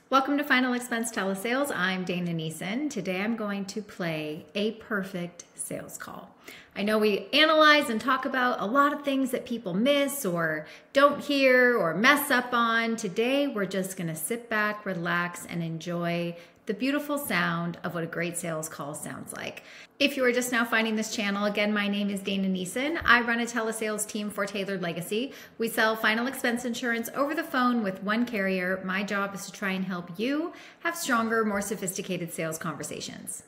Welcome to Final Expense Telesales. I'm Dana Neeson. Today I'm going to play a perfect sales call. I know we analyze and talk about a lot of things that people miss or don't hear or mess up on. Today we're just going to sit back, relax, and enjoy the beautiful sound of what a great sales call sounds like. If you are just now finding this channel, again, my name is Dana Neeson. I run a telesales team for Tailored Legacy. We sell final expense insurance over the phone with one carrier. My job is to try and help you have stronger, more sophisticated sales conversations.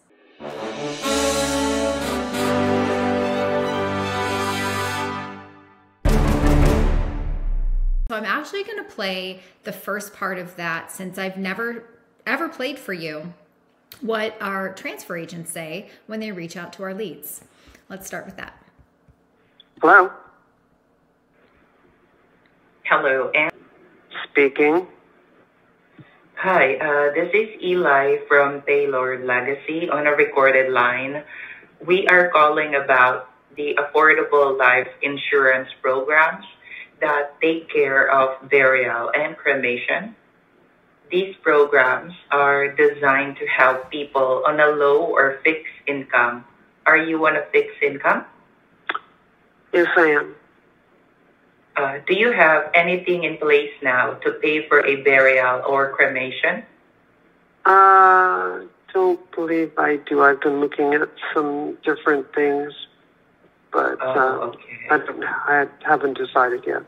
So I'm actually going to play the first part of that since I've never ever played for you what our transfer agents say when they reach out to our leads. Let's start with that. Hello. Hello, Ann. Speaking. Hi, this is Eli from Tailored Legacy on a recorded line. We are calling about the affordable life insurance programs that take care of burial and cremation. These programs are designed to help people on a low or fixed income. Are you on a fixed income? Yes, I am. Do you have anything in place now to pay for a burial or cremation? Don't believe I do. I've been looking at some different things, but okay. I haven't decided yet.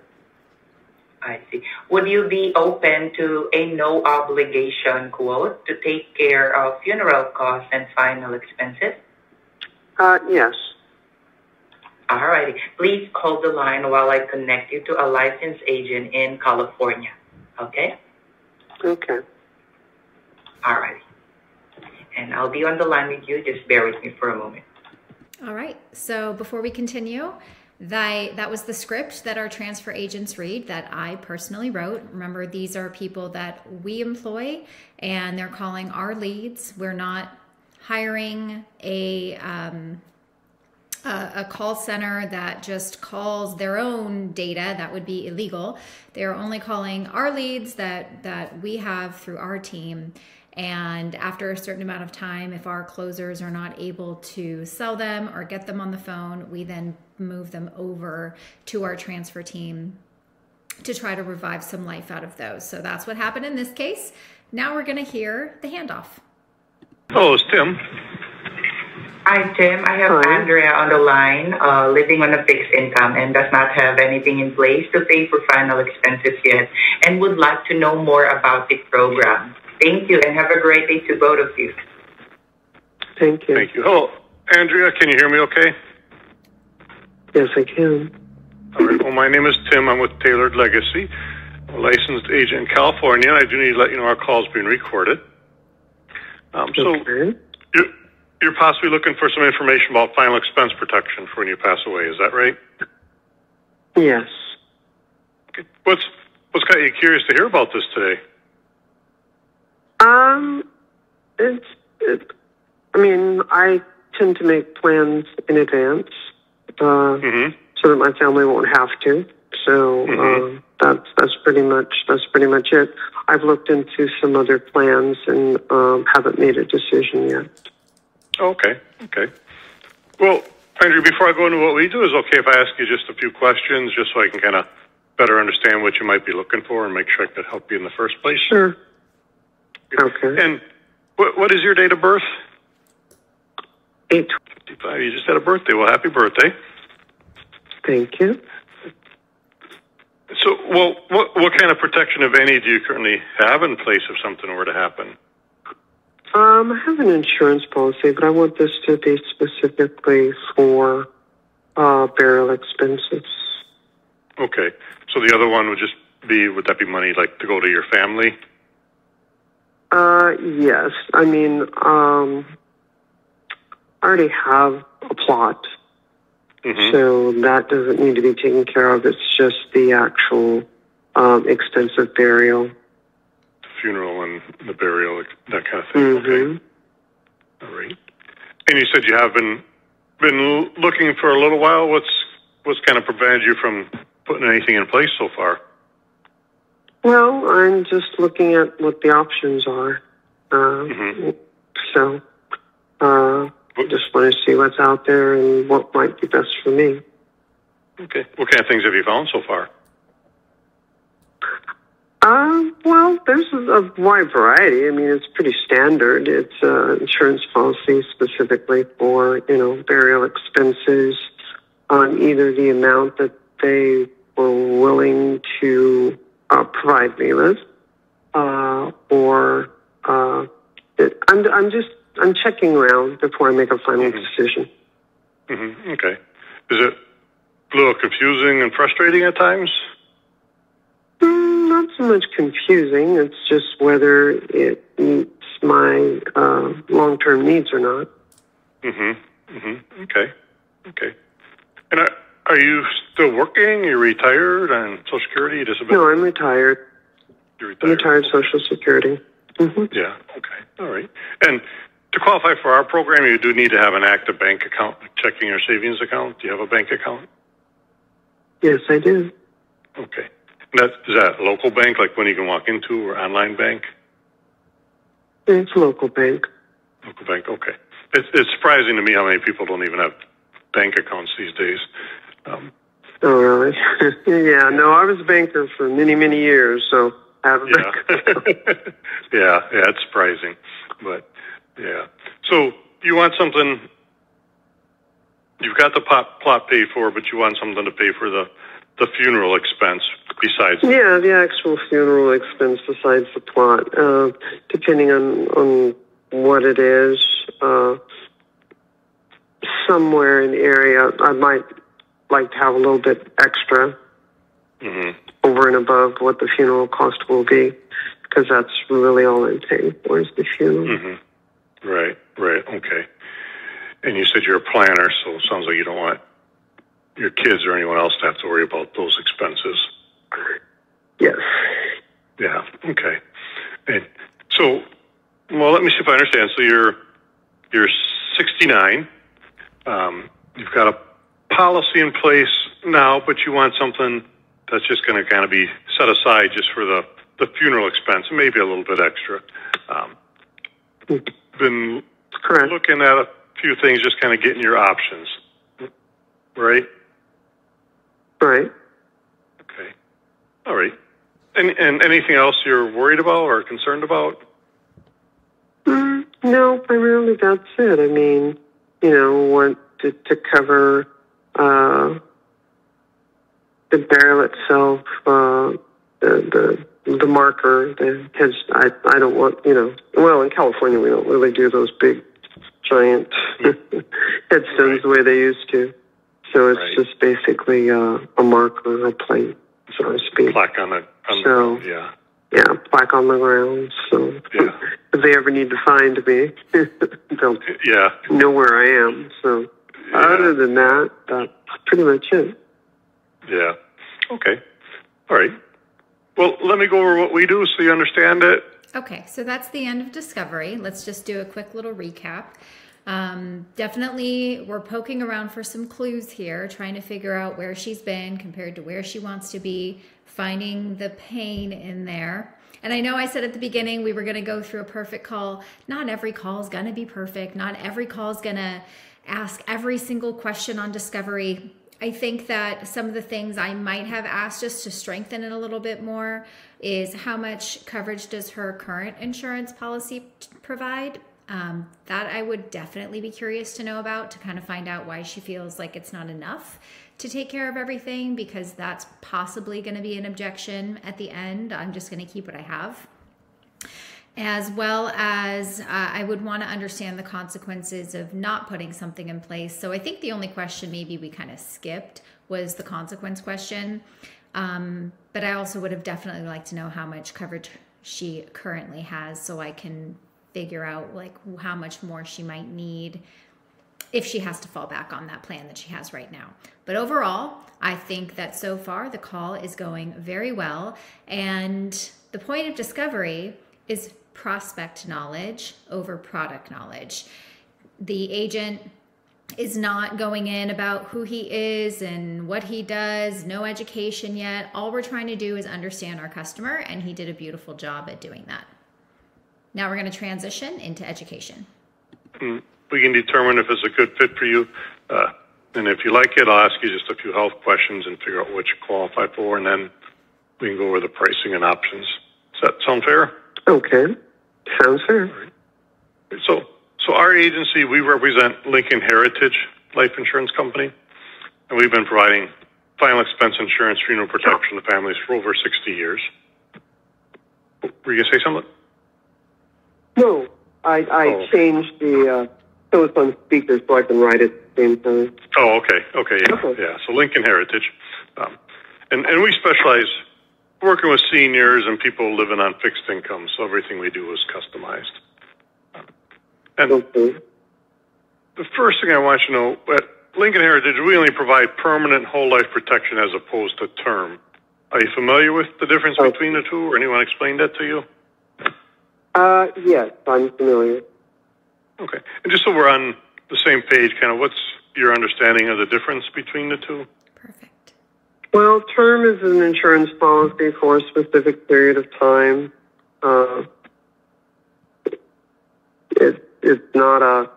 I see. Would you be open to a no obligation quote to take care of funeral costs and final expenses? Yes. All righty. Please hold the line while I connect you to a licensed agent in California. Okay? Okay. All righty. And I'll be on the line with you. Just bear with me for a moment. All right. So before we continue, that was the script that our transfer agents read that I personally wrote. Remember, these are people that we employ and they're calling our leads. We're not hiring a call center that just calls their own data. That would be illegal. They're only calling our leads that we have through our team. And after a certain amount of time, if our closers are not able to sell them or get them on the phone, we then move them over to our transfer team to try to revive some life out of those. So that's what happened in this case. Now we're going to hear the handoff. Oh, it's Tim. Hi, Tim. I have Andrea on the line, living on a fixed income and does not have anything in place to pay for final expenses yet and would like to know more about the program. Thank you, and have a great day to both of you. Thank you. Thank you. Hello, Andrea. Can you hear me okay? Yes, I can. All right. Well, my name is Tim. I'm with Tailored Legacy. I'm a licensed agent in California. I do need to let you know our call is being recorded. Okay. You're possibly looking for some information about final expense protection for when you pass away. Is that right? Yes. Okay. What's got you curious to hear about this today? I tend to make plans in advance, so that my family won't have to. So, that's pretty much it. I've looked into some other plans and, haven't made a decision yet. Okay. Well, Andrew, before I go into what we do, is it okay if I ask you just a few questions just so I can kind of better understand what you might be looking for and make sure I could help you in the first place? Sure. Okay. And what is your date of birth? 8/55. You just had a birthday. Well, happy birthday. Thank you. So, well, what kind of protection, if any, do you currently have in place if something were to happen? I have an insurance policy, but I want this to be specifically for burial expenses. Okay. So the other one would that be money like to go to your family? Yes. I already have a plot, so that doesn't need to be taken care of. It's just the actual extensive burial. The funeral and the burial, that kind of thing. Okay. All right. And you said you have been looking for a little while. What's kind of prevented you from putting anything in place so far? Well, I'm just looking at what the options are. So, just want to see what's out there and what might be best for me. Okay. What kind of things have you found so far? Well, there's a wide variety. I mean, it's pretty standard. It's insurance policy specifically for, burial expenses on either the amount that they were willing to provide me with, or I'm checking around before I make a final decision. Okay. Is it a little confusing and frustrating at times? Not so much confusing. It's just whether it meets my long-term needs or not. Okay. And are you still working? You're retired on Social Security, disability? No, I'm retired. You're retired? Retired Social Security. Yeah, okay. All right. And to qualify for our program, you do need to have an active bank account, checking or savings account. Do you have a bank account? Yes, I do. Okay. Is that a local bank, like one you can walk into, or online bank? It's a local bank. Local bank, okay. It's surprising to me how many people don't even have bank accounts these days. Oh, really? Yeah, no, I was a banker for many, many years, so I have a bank account. Yeah, it's surprising. But, yeah. So you want something, you've got the plot paid for, but you want something to pay for the funeral expense besides... Yeah, the actual funeral expense besides the plot. Depending on what it is, somewhere in the area, I might like to have a little bit extra over and above what the funeral cost will be, because that's really all I'm paying for is the funeral. Right, okay. And you said you're a planner, so it sounds like you don't want your kids or anyone else to have to worry about those expenses. Yes. Yeah, okay. And so, well, let me see if I understand. So you're 69. You've got a policy in place now, but you want something that's just going to kind of be set aside just for the funeral expense, maybe a little bit extra. Been Correct. Looking at a few things, just kind of getting your options, right? Right. Okay. All right. And anything else you're worried about or concerned about? No, primarily that's it. I mean, want to cover the burial itself, the marker, because I don't want, well, in California we don't really do those big, giant headstones the way they used to. So it's just basically a marker, a plate, so to speak. Plaque on the ground, yeah. Yeah, plaque on the ground. So if they ever need to find me, they'll know where I am. So other than that, that's pretty much it. Yeah. Okay. All right. Well, let me go over what we do so you understand it. Okay, so that's the end of Discovery. Let's just do a quick little recap. Definitely, we're poking around for some clues here, trying to figure out where she's been compared to where she wants to be, finding the pain in there. And I know I said at the beginning we were going to go through a perfect call. Not every call is going to be perfect. Not every call is going to ask every single question on Discovery. I think that some of the things I might have asked just to strengthen it a little bit more is how much coverage does her current insurance policy provide? That I would definitely be curious to know about, to kind of find out why she feels like it's not enough to take care of everything, because that's possibly going to be an objection at the end. I'm just going to keep what I have. As well as I would want to understand the consequences of not putting something in place. So I think the only question maybe we kind of skipped was the consequence question. But I also would have definitely liked to know how much coverage she currently has, so I can figure out like how much more she might need if she has to fall back on that plan that she has right now. But overall, I think that so far the call is going very well. And the point of Discovery is prospect knowledge over product knowledge. The agent is not going in about who he is and what he does, no education yet. All we're trying to do is understand our customer, and he did a beautiful job at doing that. Now we're going to transition into education. We can determine if it's a good fit for you. And if you like it, I'll ask you just a few health questions and figure out what you qualify for, and then we can go over the pricing and options. Does that sound fair? Okay. Sounds fair. Right. So our agency, we represent Lincoln Heritage Life Insurance Company, and we've been providing final expense insurance, funeral protection to families for over 60 years. Were you going to say something? No, I changed the, so it's on speaker so I can write it at the same time. Oh, okay, yeah. So Lincoln Heritage. And we specialize working with seniors and people living on fixed income, so everything we do is customized. And the first thing I want you to know, at Lincoln Heritage, we only provide permanent whole life protection as opposed to term. Are you familiar with the difference between the two, or anyone explained that to you? Yes, I'm familiar. Okay. And just so we're on the same page, kind of what's your understanding of the difference between the two? Perfect. Well, term is an insurance policy for a specific period of time. It's not a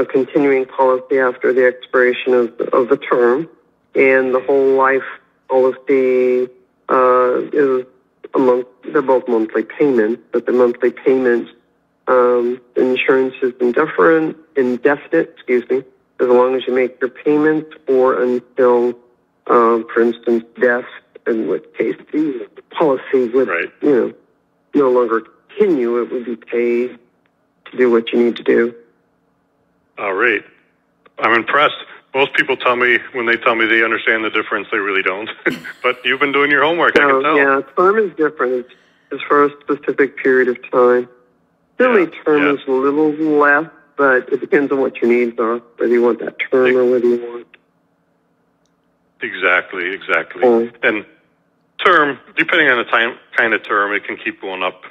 continuing policy after the expiration of the term, and the whole life policy is a month. They're both monthly payments, but the monthly payments, insurance is indefinite, as long as you make your payments or until, for instance, death, in which case the policy would, no longer continue. It would be paid to do what you need to do. All right. I'm impressed. Most people tell me, when they tell me they understand the difference, they really don't. But you've been doing your homework, I can tell. Yeah, term is different. It's for a specific period of time. Really, term is a little less, but it depends on what your needs are, whether you want that term or whether you want... Exactly. And term, depending on the kind of term, it can keep going up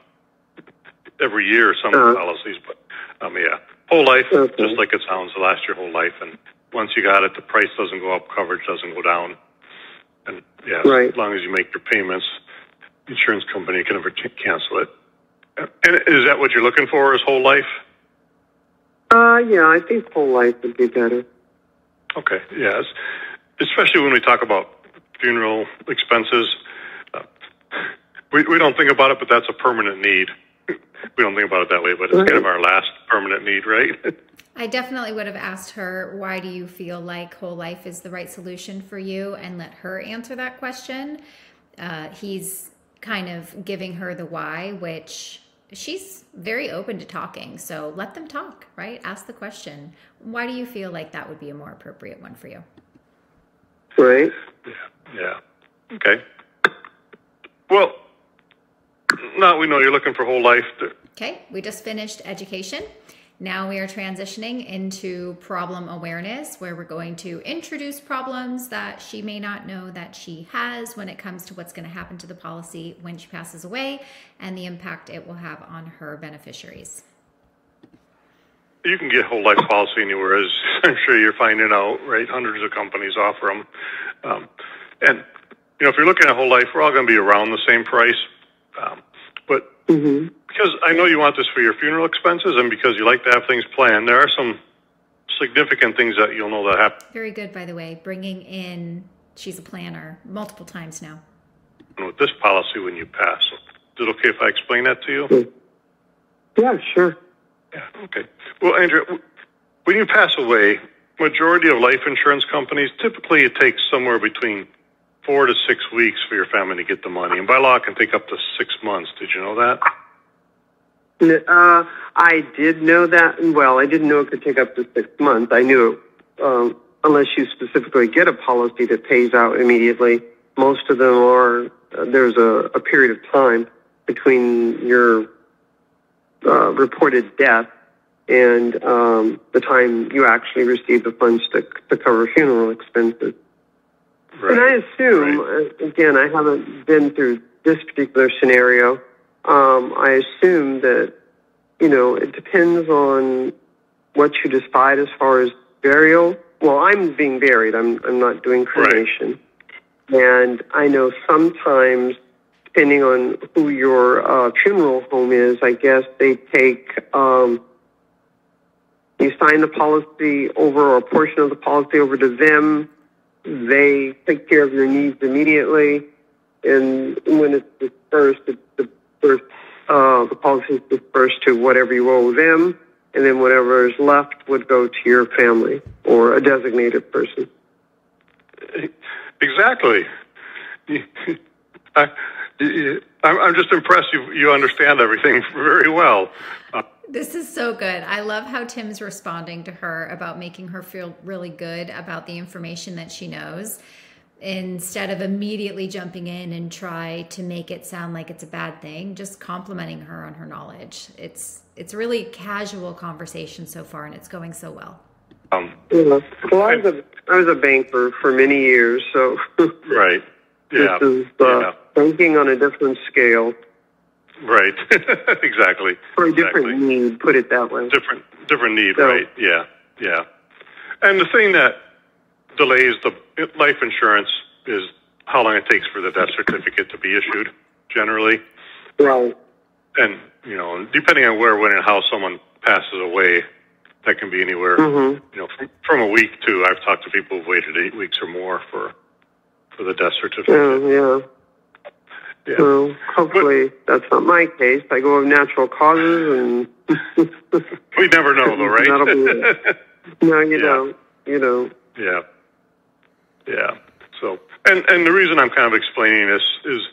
every year, some policies, but whole life, just like it sounds, will last your whole life, and once you got it, the price doesn't go up, coverage doesn't go down, and as long as you make your payments, the insurance company can never cancel it. And is that what you're looking for, is whole life? Yeah, I think whole life would be better. Okay, yes, especially when we talk about funeral expenses. We don't think about it, but that's a permanent need. We don't think about it that way, but it's kind of our last permanent need, right? I definitely would have asked her, why do you feel like whole life is the right solution for you, and let her answer that question. He's kind of giving her the why, which she's very open to talking. So let them talk, right? Ask the question. Why do you feel like that would be a more appropriate one for you? Right. Yeah. Okay. Well, now we know you're looking for whole life. Okay, we just finished education. Now we are transitioning into problem awareness, where we're going to introduce problems that she may not know that she has when it comes to what's going to happen to the policy when she passes away, and the impact it will have on her beneficiaries. You can get whole life policy anywhere, as I'm sure you're finding out, right? Hundreds of companies offer them. And, if you're looking at whole life, we're all going to be around the same price. But because I know you want this for your funeral expenses, and because you like to have things planned, there are some significant things that you'll know that happen. Very good, by the way. Bringing in, she's a planner multiple times now. With this policy when you pass. Is it okay if I explain that to you? Yeah, sure. Yeah, okay. Well, Andrea, when you pass away, majority of life insurance companies, typically it takes somewhere between 4 to 6 weeks for your family to get the money. And by law, it can take up to 6 months. Did you know that? I did know that. Well, I didn't know it could take up to 6 months. I knew unless you specifically get a policy that pays out immediately, most of them are, there's a period of time between your reported death and the time you actually receive the funds to cover funeral expenses. Right. And I assume, again, I haven't been through this particular scenario. I assume that, it depends on what you decide as far as burial. Well, I'm being buried. I'm not doing cremation. Right. And I know sometimes, depending on who your funeral home is, I guess they take, you sign the policy over, or a portion of the policy over to them. They take care of your needs immediately. And when it's dispersed, the policy is dispersed to whatever you owe them. And then whatever is left would go to your family or a designated person. Exactly. I'm just impressed you understand everything very well. This is so good. I love how Tim's responding to her about making her feel really good about the information that she knows, instead of immediately jumping in and try to make it sound like it's a bad thing, just complimenting her on her knowledge. It's really casual conversation so far, and it's going so well. Well, I was a banker for many years, so right. Yeah. This is banking on a different scale. Right. Exactly. For a different need, put it that way. Different need, so, right. Yeah. Yeah. And the thing that delays the life insurance is how long it takes for the death certificate to be issued, generally. Right. And, depending on where, when, and how someone passes away, that can be anywhere, from a week to, I've talked to people who've waited 8 weeks or more for the death certificate. Yeah. Yeah. So hopefully that's not my case. I go of natural causes, and we never know, though, right? That'll be it. No, you don't. You don't. Yeah. Yeah. So, and the reason I'm kind of explaining this is,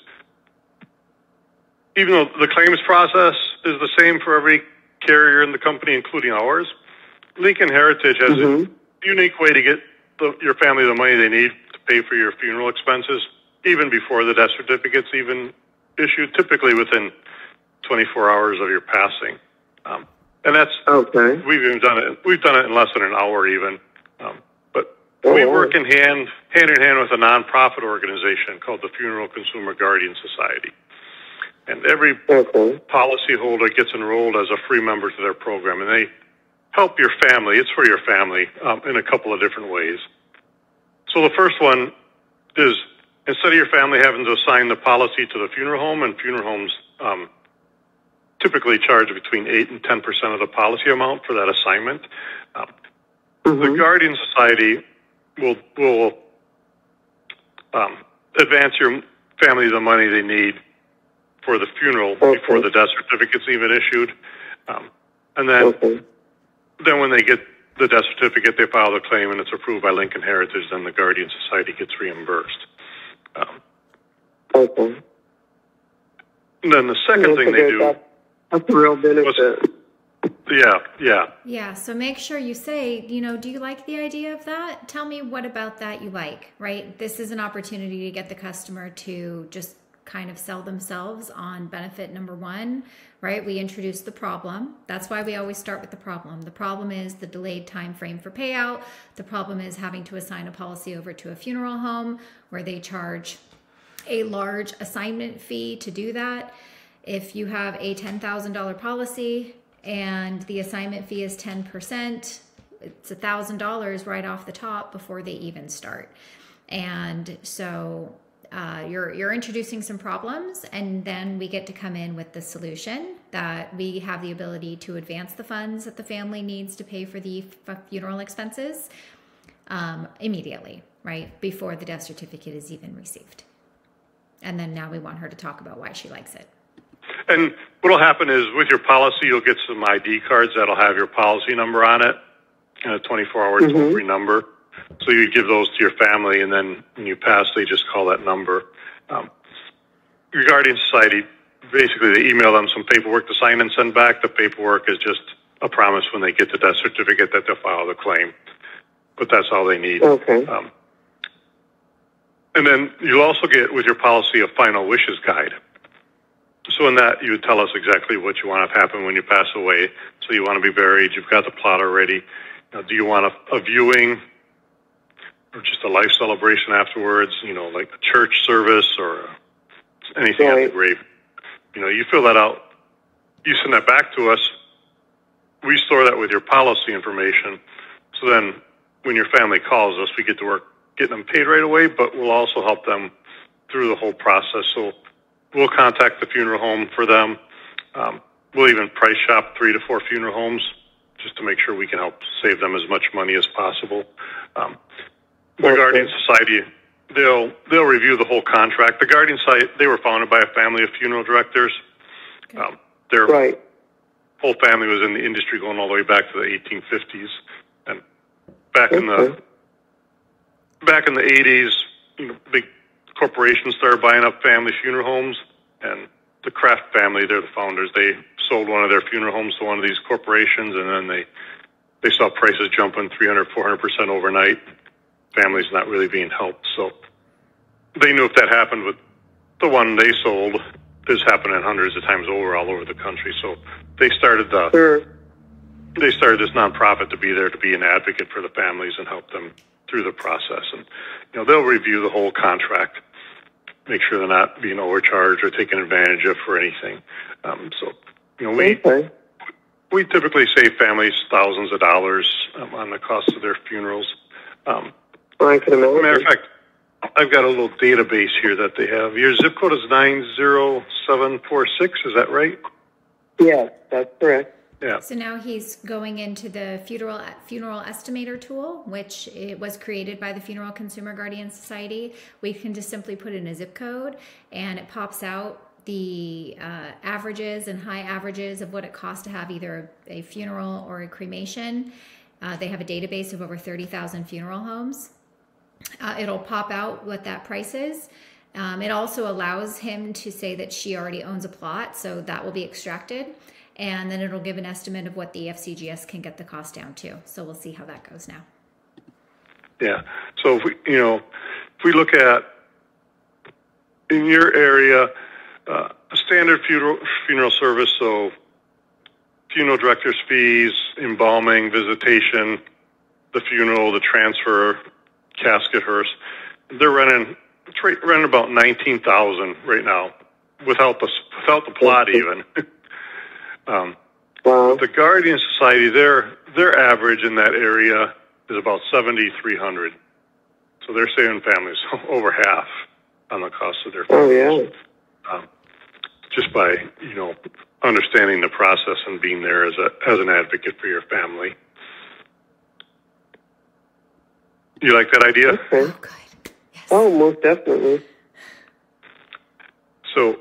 even though the claims process is the same for every carrier in the company, including ours, Lincoln Heritage has a unique way to get your family the money they need to pay for your funeral expenses, even before the death certificate's even issued, typically within 24 hours of your passing. And that's okay. We've done it in less than an hour, even. But we work hand in hand with a nonprofit organization called the Funeral Consumer Guardian Society. And every policyholder gets enrolled as a free member to their program, and they help your family. It's for your family in a couple of different ways. So the first one is, instead of your family having to assign the policy to the funeral home, and funeral homes typically charge between 8 and 10% of the policy amount for that assignment, the Guardian Society will advance your family the money they need for the funeral before the death certificate's even issued. And then when they get the death certificate, they file the claim, and it's approved by Lincoln Heritage, then the Guardian Society gets reimbursed. And then the second thing they do... That's a real benefit. Yeah, so make sure you say, do you like the idea of that? Tell me what about that you like, right? This is an opportunity to get the customer to just kind of sell themselves on benefit number one, right? We introduce the problem. That's why we always start with the problem. The problem is the delayed time frame for payout. The problem is having to assign a policy over to a funeral home where they charge a large assignment fee to do that. If you have a $10,000 policy and the assignment fee is 10%, it's $1,000 right off the top before they even start. And so you're introducing some problems, and then we get to come in with the solution that we have the ability to advance the funds that the family needs to pay for the funeral expenses immediately, right, before the death certificate is even received. And then now we want her to talk about why she likes it. And what will happen is, with your policy, you'll get some ID cards that'll have your policy number on it, and a 24-hour toll-free number. So you give those to your family, and then when you pass, they just call that number. Your Guardian Society, basically, they email them some paperwork to sign and send back. The paperwork is just a promise when they get the death certificate that they'll file the claim. But that's all they need. And then you'll also get, with your policy, a final wishes guide. So in that, you would tell us exactly what you want to happen when you pass away. So you want to be buried. You've got the plot already. Do you want a viewing or just a life celebration afterwards, like a church service or anything at the grave? You fill that out. You send that back to us. we store that with your policy information. So then when your family calls us, we get to work getting them paid right away, but we'll also help them through the whole process. So we'll contact the funeral home for them. We'll even price shop 3 to 4 funeral homes just to make sure we can help save them as much money as possible. The Guardian Society, they'll review the whole contract. The Guardian Society, they were founded by a family of funeral directors. Their whole family was in the industry going all the way back to the 1850s, and back in the 80s, big corporations started buying up family funeral homes, and the Kraft family, they're the founders. They sold one of their funeral homes to one of these corporations, and then they saw prices jumping 300, 400% overnight. Families not really being helped, so they knew if that happened with the one they sold, this happening hundreds of times over all over the country. So they started this nonprofit to be there to be an advocate for the families and help them through the process. And they'll review the whole contract, make sure they're not being overcharged or taken advantage of for anything. We typically save families thousands of dollars on the cost of their funerals. I can imagine. As a matter of fact, I've got a little database here that they have. Your zip code is 90746. Is that right? Yes, that's correct. Yeah. So now he's going into the funeral estimator tool, which it was created by the Funeral Consumer Guardian Society. We can just simply put in a zip code, and it pops out the averages and high averages of what it costs to have either a funeral or a cremation. They have a database of over 30,000 funeral homes. It'll pop out what that price is. It also allows him to say that she already owns a plot, so that will be extracted. And then it'll give an estimate of what the FCGS can get the cost down to. So we'll see how that goes now. Yeah. So if we look at in your area, a standard funeral service, so funeral director's fees, embalming, visitation, the funeral, the transfer, casket hearse, they're running about $19,000 right now without the plot even. The Guardian Society, their average in that area is about $7,300. So they're saving families over half on the cost of their funerals. Just by understanding the process and being there as an advocate for your family. You like that idea? Okay. Oh, good. Yes. Oh, most definitely. So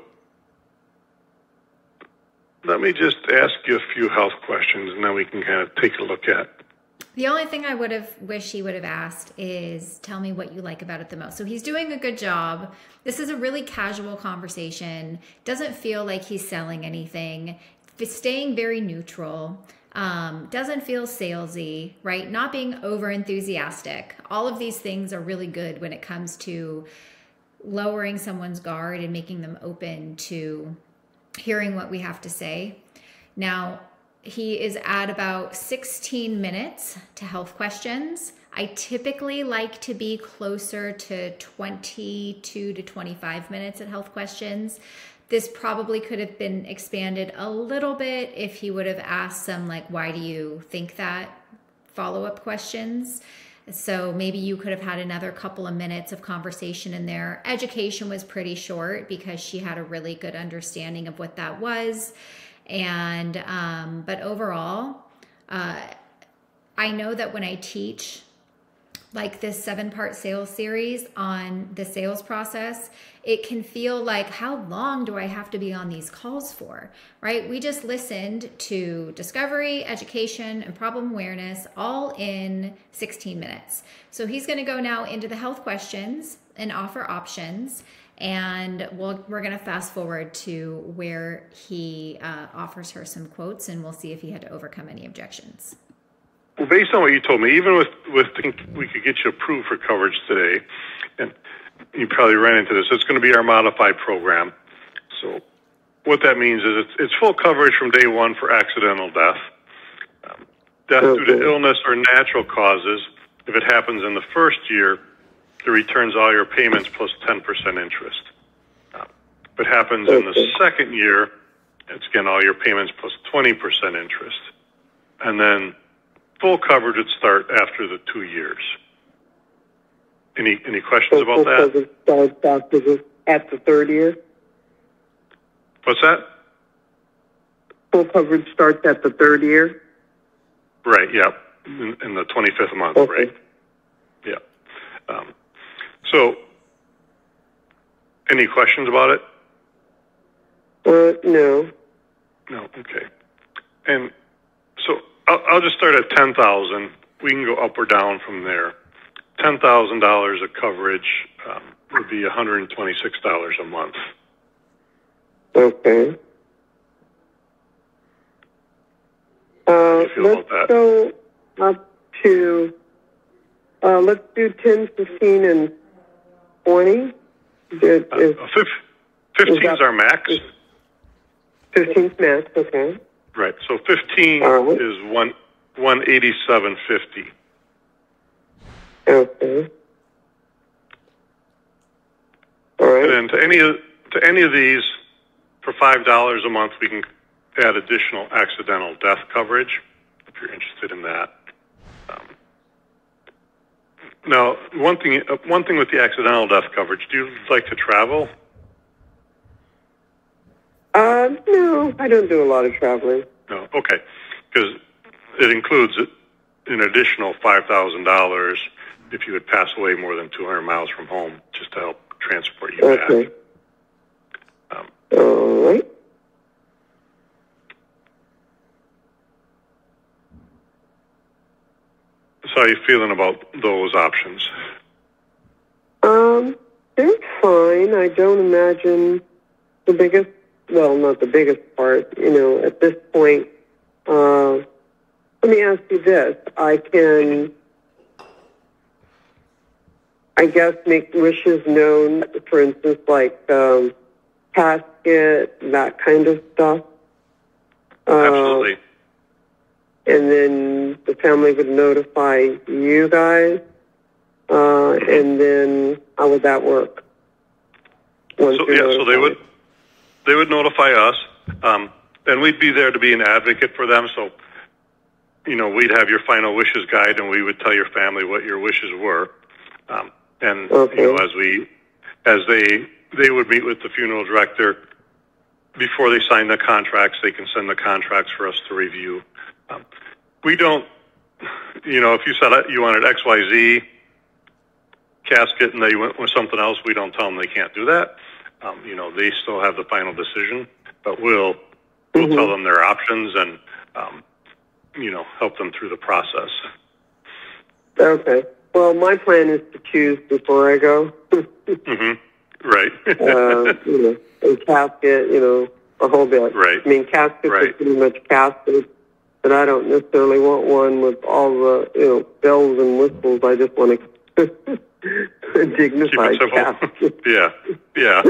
let me just ask you a few health questions, and then we can kind of take a look at. The only thing I would have wished he would have asked is, tell me what you like about it the most. So he's doing a good job. This is a really casual conversation. Doesn't feel like he's selling anything. Staying very neutral. Doesn't feel salesy, right? Not being over enthusiastic. All of these things are really good when it comes to lowering someone's guard and making them open to hearing what we have to say. Now, he is at about 16 minutes to health questions. I typically like to be closer to 22 to 25 minutes at health questions. This probably could have been expanded a little bit if he would have asked some why do you think that follow-up questions. So maybe you could have had another couple of minutes of conversation in there. Education was pretty short because she had a really good understanding of what that was. And, but overall, I know that when I teach this 7-part sales series on the sales process, it can feel like, how long do I have to be on these calls for, right? We just listened to discovery, education, and problem awareness all in 16 minutes. So he's going to go now into the health questions and offer options. And we're going to fast forward to where he offers her some quotes, and we'll see if he had to overcome any objections. Well, based on what you told me, even with we could get you approved for coverage today, and you probably ran into this, it's going to be our modified program. So what that means is it's full coverage from day one for accidental death. Death due to illness or natural causes, if it happens in the first year, it returns all your payments plus 10% interest. If it happens in the second year, it's again all your payments plus 20% interest. and then full coverage would start after the 2 years. Any questions about that? Coverage starts at the third year? What's that? Full coverage starts at the third year? Right, yeah, in the 25th month, Okay. right? Yeah. So, any questions about it? No. No, okay. And so I'll just start at 10,000. We can go up or down from there. $10,000 of coverage would be $126 a month. Okay. How do you feel Let's about that? go up to, let's do 10, 15, and 20. 15 is our max. 15's max, okay. Right. So 15 right. is 187.50. Okay. All right. And then to any of these, for $5 a month, we can add additional accidental death coverage if you're interested in that. Now, one thing with the accidental death coverage, do you like to travel? No, I don't do a lot of traveling. No, okay, because it includes an additional $5,000 if you would pass away more than 200 miles from home, just to help transport you Okay. back. All right. So how are you feeling about those options? They're fine. I don't imagine the biggest, well, not the biggest part, at this point. Let me ask you this. I can, I guess, make wishes known, for instance, like casket, that kind of stuff. Absolutely. And then the family would notify you guys. And then how would that work? So they would notify us, and we'd be there to be an advocate for them. So, we'd have your final wishes guide, and we would tell your family what your wishes were. And okay. as they would meet with the funeral director before they sign the contracts, they can send the contracts for us to review. We don't, if you said you wanted XYZ casket and they went with something else, we don't tell them they can't do that. They still have the final decision, but we'll tell them their options and, help them through the process. Okay. Well, my plan is to choose before I go. Right. A casket, a whole bit. Right. I mean, caskets are pretty much caskets, but I don't necessarily want one with all the, bells and whistles. I just want to dignified casket. Yeah. Yeah.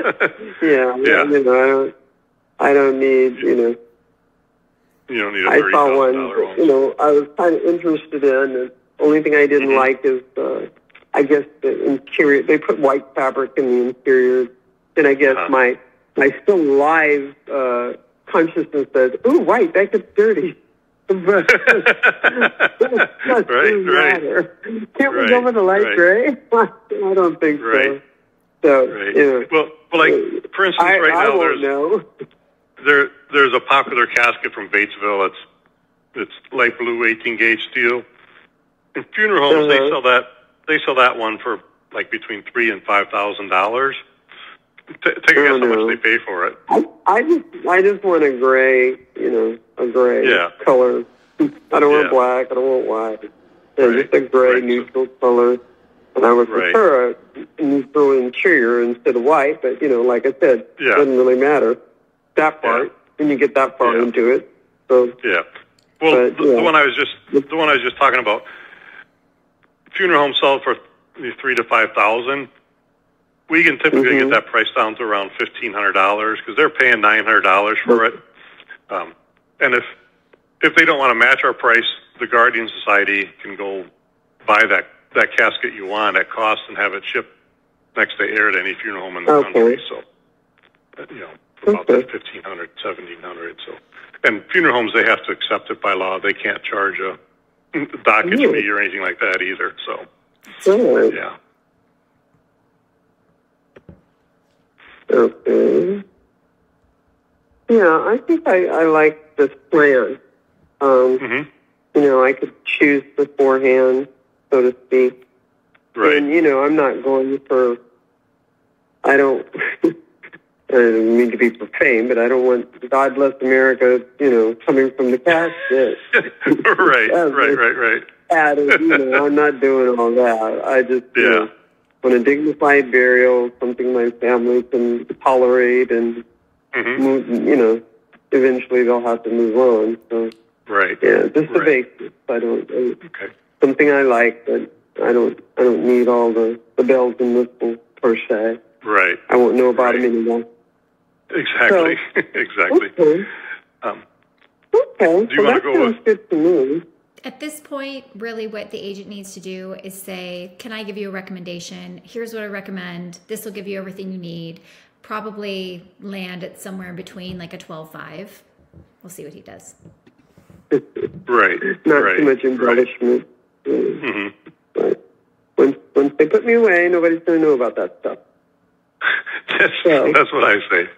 I don't need, You don't need a I saw one, $30,000 I was kind of interested in. And the only thing I didn't like is, I guess, the interior. They put white fabric in the interior. And I guess my still live consciousness says, ooh, white, that gets dirty. But right. Can't we go with a light gray? I don't think so. So, well, like, for instance, right now, there's a popular casket from Batesville. It's light blue 18 gauge steel. In funeral homes, they sell that one for like between $3,000 and $5,000. Take a guess how much they pay for it. I just want a gray, a gray color. I don't want black. I don't want white. Just a gray neutral color. And I would prefer a neutral interior instead of white. But like I said, it doesn't really matter that part when you get that far into it. So well, the one I was just talking about. Funeral homes sell for $3,000 to $5,000. We can typically get that price down to around $1,500 because they're paying $900 for it. And if they don't want to match our price, the Guardian Society can go buy that casket you want at cost and have it shipped next day air to any funeral home in the country. So, for about that $1,500, $1,700. So And funeral homes, they have to accept it by law. They can't charge a dockage fee or anything like that either. So, yeah. Okay. Yeah, I think I like this plan. You know, I could choose beforehand, so to speak. Right. And, you know, I'm not going for, I don't mean to be profane, but I don't want God Bless America, you know, coming from the casket. Right. Added, you know, I'm not doing all that. I just, you know, want a dignified burial, something my family can tolerate, and, move, you know, eventually they'll have to move on. So, yeah, just the basics. I don't, something I like, but I don't need all the bells and whistles per se. Right. I won't know about them anymore. Exactly. So, exactly. Okay. Do you want to go with? Good to me. At this point, really what the agent needs to do is say, can I give you a recommendation? Here's what I recommend. This will give you everything you need. Probably land at somewhere in between, like a 12.5. We'll see what he does. Not too much embellishment. But once they put me away, nobody's going to know about that stuff. That's what I say.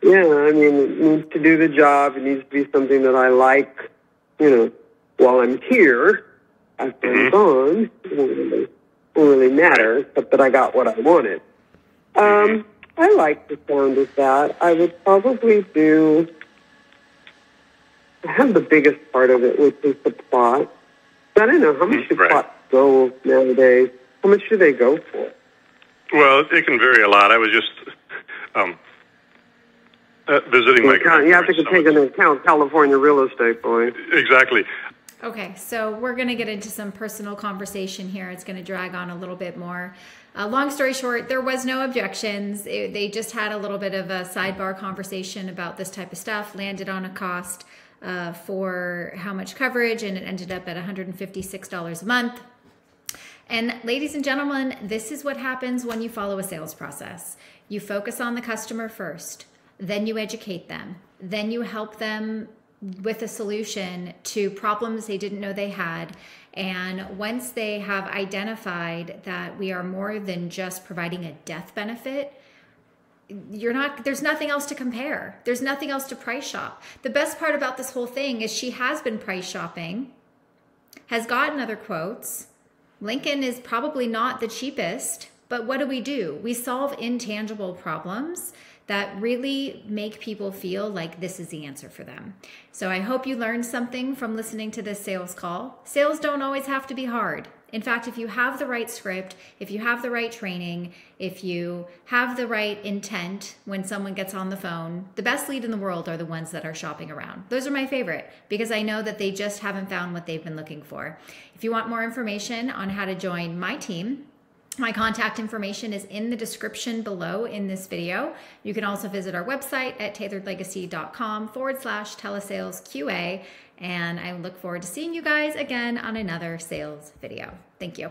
Yeah, I mean, it needs to do the job. It needs to be something that I like, you know, while I'm here. After I'm gone, it won't really matter, except that I got what I wanted. I like the sound of that. I would probably do, I have the biggest part of it, which is the plot. I don't know, how much do plots go nowadays? How much do they go for? Well, it can vary a lot. I was just visiting my grandparents. You have to take into account California real estate, boy. Exactly. Okay, so we're going to get into some personal conversation here. It's going to drag on a little bit more. Long story short, there was no objections. They just had a little bit of a sidebar conversation about this type of stuff, landed on a cost for how much coverage, and it ended up at $156 a month. And ladies and gentlemen, this is what happens when you follow a sales process. You focus on the customer first, then you educate them, then you help them with a solution to problems they didn't know they had. And once they have identified that we are more than just providing a death benefit, there's nothing else to compare. There's nothing else to price shop. The best part about this whole thing is she has been price shopping, has gotten other quotes. Lincoln is probably not the cheapest, but what do? We solve intangible problems that really make people feel like this is the answer for them. So I hope you learned something from listening to this sales call. Sales don't always have to be hard. In fact, if you have the right script, if you have the right training, if you have the right intent when someone gets on the phone, the best lead in the world are the ones that are shopping around. Those are my favorite because I know that they just haven't found what they've been looking for. If you want more information on how to join my team, my contact information is in the description below in this video. You can also visit our website at tailoredlegacy.com/telesalesqa. And I look forward to seeing you guys again on another sales video. Thank you.